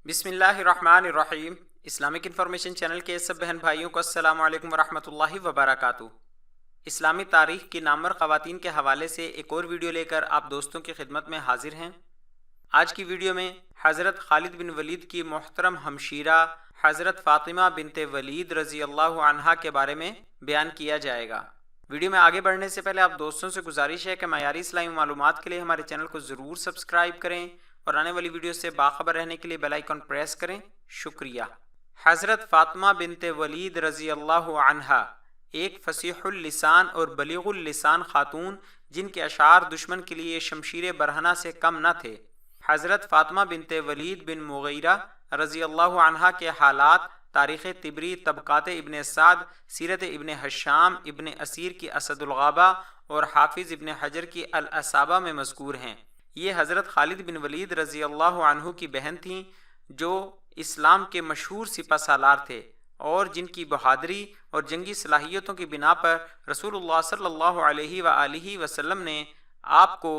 بسم اللہ الرحمن الرحیم۔ اسلامک انفارمیشن چینل کے سب بہن بھائیوں کو السلام علیکم ورحمۃ اللہ وبرکاتہ۔ اسلامی تاریخ کی نامور خواتین کے حوالے سے ایک اور ویڈیو لے کر آپ دوستوں کی خدمت میں حاضر ہیں۔ آج کی ویڈیو میں حضرت خالد بن ولید کی محترم ہمشیرہ حضرت فاطمہ بنت ولید رضی اللہ عنہا کے بارے میں بیان کیا جائے گا۔ ویڈیو میں آگے بڑھنے سے پہلے آپ دوستوں سے گزارش ہے کہ معیاری اسلامی معلومات کے لیے ہمارے چینل کو ضرور سبسکرائب کریں اور آنے والی ویڈیو سے باخبر رہنے کے لیے بیل آئیکن پریس کریں۔ شکریہ۔ حضرت فاطمہ بنت ولید رضی اللہ عنہا ایک فصیح اللسان اور بلیغ اللسان خاتون جن کے اشعار دشمن کے لیے شمشیر برہنہ سے کم نہ تھے۔ حضرت فاطمہ بنت ولید بن مغیرہ رضی اللہ عنہا کے حالات تاریخ طبری، طبقات ابن سعد، سیرت ابن حشام، ابن اسیر کی اسد الغابہ اور حافظ ابن حجر کی الاصابہ میں مذکور ہیں۔ یہ حضرت خالد بن ولید رضی اللہ عنہ کی بہن تھیں جو اسلام کے مشہور سپہ سالار تھے اور جن کی بہادری اور جنگی صلاحیتوں کی بنا پر رسول اللہ صلی اللہ علیہ وآلہ وسلم نے آپ کو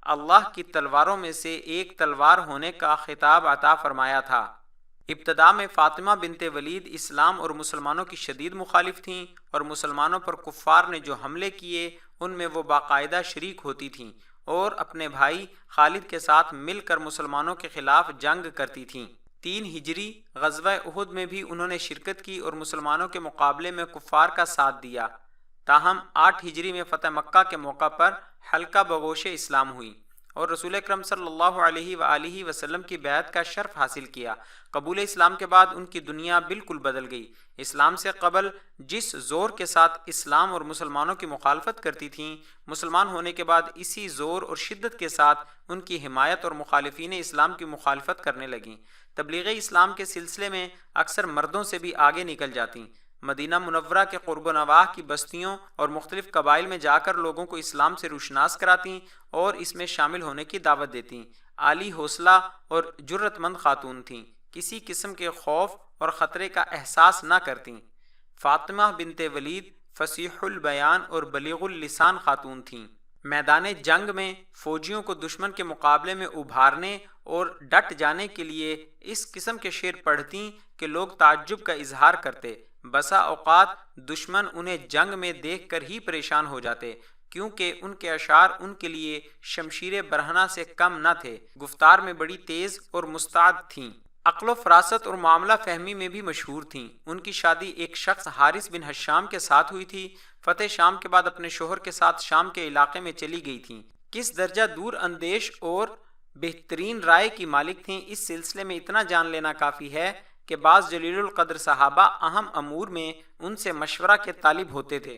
اللہ کی تلواروں میں سے ایک تلوار ہونے کا خطاب عطا فرمایا تھا۔ ابتدا میں فاطمہ بنت ولید اسلام اور مسلمانوں کی شدید مخالف تھیں اور مسلمانوں پر کفار نے جو حملے کیے ان میں وہ باقاعدہ شریک ہوتی تھیں اور اپنے بھائی خالد کے ساتھ مل کر مسلمانوں کے خلاف جنگ کرتی تھیں۔ 3 ہجری غزوہ احد میں بھی انہوں نے شرکت کی اور مسلمانوں کے مقابلے میں کفار کا ساتھ دیا، تاہم 8 ہجری میں فتح مکہ کے موقع پر حلقہ بگوش اسلام ہوئی اور رسول اکرم صلی اللہ علیہ وآلہ وسلم کی بیعت کا شرف حاصل کیا۔ قبول اسلام کے بعد ان کی دنیا بالکل بدل گئی۔ اسلام سے قبل جس زور کے ساتھ اسلام اور مسلمانوں کی مخالفت کرتی تھیں، مسلمان ہونے کے بعد اسی زور اور شدت کے ساتھ ان کی حمایت اور مخالفین اسلام کی مخالفت کرنے لگیں۔ تبلیغ اسلام کے سلسلے میں اکثر مردوں سے بھی آگے نکل جاتیں۔ مدینہ منورہ کے قرب و نواح کی بستیوں اور مختلف قبائل میں جا کر لوگوں کو اسلام سے روشناس کراتیں اور اس میں شامل ہونے کی دعوت دیتیں۔ عالی حوصلہ اور جرت مند خاتون تھیں، کسی قسم کے خوف اور خطرے کا احساس نہ کرتیں۔ فاطمہ بنت ولید فصیح البیان اور بلیغ اللسان خاتون تھیں۔ میدان جنگ میں فوجیوں کو دشمن کے مقابلے میں ابھارنے اور ڈٹ جانے کے لیے اس قسم کے شعر پڑھتیں کہ لوگ تعجب کا اظہار کرتے۔ بسا اوقات دشمن انہیں جنگ میں دیکھ کر ہی پریشان ہو جاتے کیونکہ ان کے اشعار ان کے لیے شمشیر برہنہ سے کم نہ تھے۔ گفتار میں بڑی تیز اور مستعد تھیں۔ عقل و فراست اور معاملہ فہمی میں بھی مشہور تھیں۔ ان کی شادی ایک شخص حارث بن حشام کے ساتھ ہوئی تھی۔ فتح شام کے بعد اپنے شوہر کے ساتھ شام کے علاقے میں چلی گئی تھیں۔ کس درجہ دور اندیش اور بہترین رائے کی مالک تھیں، اس سلسلے میں اتنا جان لینا کافی ہے کہ بعض جلیل القدر صحابہ اہم امور میں ان سے مشورہ کے طالب ہوتے تھے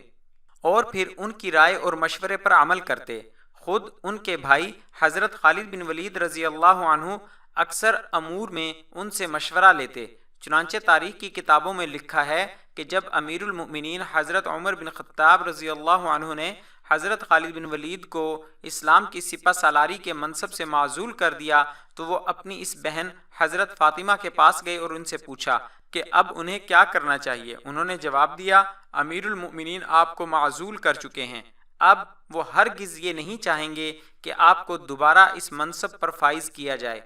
اور پھر ان کی رائے اور مشورے پر عمل کرتے۔ خود ان کے بھائی حضرت خالد بن ولید رضی اللہ عنہ اکثر امور میں ان سے مشورہ لیتے۔ چنانچہ تاریخ کی کتابوں میں لکھا ہے کہ جب امیر المؤمنین حضرت عمر بن خطاب رضی اللہ عنہ نے حضرت خالد بن ولید کو اسلام کی سپہ سالاری کے منصب سے معزول کر دیا تو وہ اپنی اس بہن حضرت فاطمہ کے پاس گئے اور ان سے پوچھا کہ اب انہیں کیا کرنا چاہیے۔ انہوں نے جواب دیا، امیر المؤمنین آپ کو معزول کر چکے ہیں، اب وہ ہرگز یہ نہیں چاہیں گے کہ آپ کو دوبارہ اس منصب پر فائز کیا جائے۔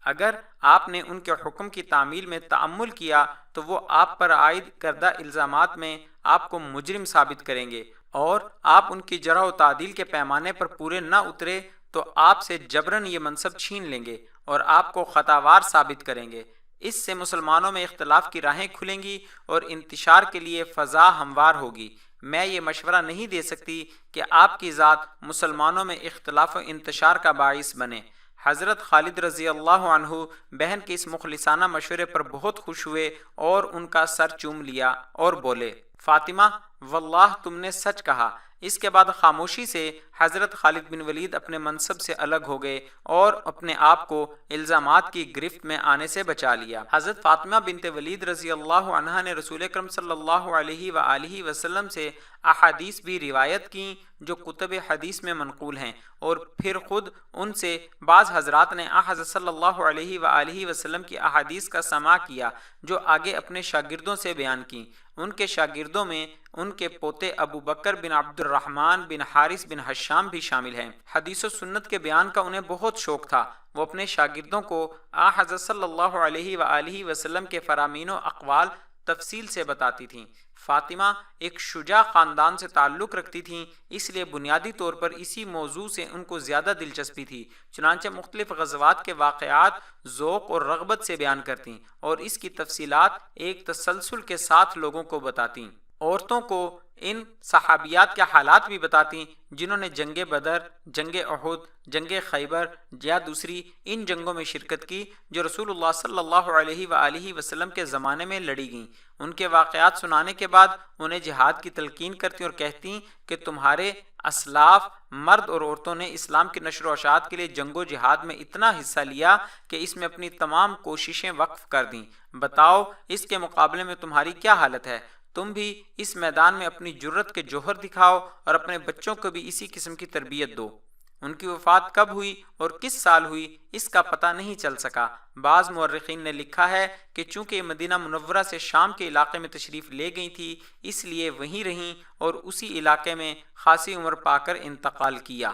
اگر آپ نے ان کے حکم کی تعمیل میں تأمل کیا تو وہ آپ پر عائد کردہ الزامات میں آپ کو مجرم ثابت کریں گے اور آپ ان کی جرح و تعدیل کے پیمانے پر پورے نہ اترے تو آپ سے جبراً یہ منصب چھین لیں گے اور آپ کو خطاوار ثابت کریں گے۔ اس سے مسلمانوں میں اختلاف کی راہیں کھلیں گی اور انتشار کے لیے فضا ہموار ہوگی۔ میں یہ مشورہ نہیں دے سکتی کہ آپ کی ذات مسلمانوں میں اختلاف و انتشار کا باعث بنے۔ حضرت خالد رضی اللہ عنہ بہن کے اس مخلصانہ مشورے پر بہت خوش ہوئے اور ان کا سر چوم لیا اور بولے، فاطمہ واللہ تم نے سچ کہا۔ اس کے بعد خاموشی سے حضرت خالد بن ولید اپنے منصب سے الگ ہو گئے اور اپنے آپ کو الزامات کی گرفت میں آنے سے بچا لیا۔ حضرت فاطمہ بنت ولید رضی اللہ عنہا نے رسول اکرم صلی اللہ علیہ وآلہ وسلم سے احادیث بھی روایت کیں جو کتب حدیث میں منقول ہیں اور پھر خود ان سے بعض حضرات نے حضرت صلی اللہ علیہ وآلہ وسلم کی احادیث کا سماع کیا جو آگے اپنے شاگردوں سے بیان کیں۔ ان کے شاگردوں میں ان کے پوتے ابو بکر بن عبد الرحمن بن حارث بن حشام بھی شامل ہیں۔ حدیث و سنت کے بیان کا انہیں بہت شوق تھا۔ وہ اپنے شاگردوں کو حضرت صلی اللہ علیہ وآلہ وسلم کے فرامین و اقوال تفصیل سے بتاتی تھیں۔ فاطمہ ایک شجاع خاندان سے تعلق رکھتی تھیں، اس لیے بنیادی طور پر اسی موضوع سے ان کو زیادہ دلچسپی تھی، چنانچہ مختلف غزوات کے واقعات ذوق اور رغبت سے بیان کرتیں اور اس کی تفصیلات ایک تسلسل کے ساتھ لوگوں کو بتاتیں۔ عورتوں کو ان صحابیات کے حالات بھی بتاتیں جنہوں نے جنگ بدر، جنگ احد، جنگ خیبر یا دوسری ان جنگوں میں شرکت کی جو رسول اللہ صلی اللہ علیہ وآلہ وسلم کے زمانے میں لڑی گئیں۔ ان کے واقعات سنانے کے بعد انہیں جہاد کی تلقین کرتی اور کہتی کہ تمہارے اسلاف مرد اور عورتوں نے اسلام کی نشر و اشاعت کے لیے جنگ و جہاد میں اتنا حصہ لیا کہ اس میں اپنی تمام کوششیں وقف کر دیں۔ بتاؤ اس کے مقابلے میں تمہاری کیا حالت ہے؟ تم بھی اس میدان میں اپنی جرت کے جوہر دکھاؤ اور اپنے بچوں کو بھی اسی قسم کی تربیت دو۔ ان کی وفات کب ہوئی اور کس سال ہوئی اس کا پتہ نہیں چل سکا۔ بعض مورخین نے لکھا ہے کہ چونکہ یہ مدینہ منورہ سے شام کے علاقے میں تشریف لے گئی تھی اس لیے وہیں رہیں اور اسی علاقے میں خاصی عمر پا کر انتقال کیا۔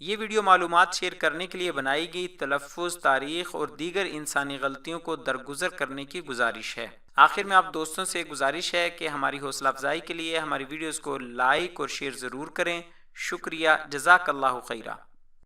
یہ ویڈیو معلومات شیئر کرنے کے لیے بنائی گئی تلفظ، تاریخ اور دیگر انسانی غلطیوں کو درگزر کرنے کی گزارش ہے۔ آخر میں آپ دوستوں سے گزارش ہے کہ ہماری حوصلہ افزائی کے لیے ہماری ویڈیوز کو لائک اور شیئر ضرور کریں۔ شکریہ، جزاک اللہ خیرہ۔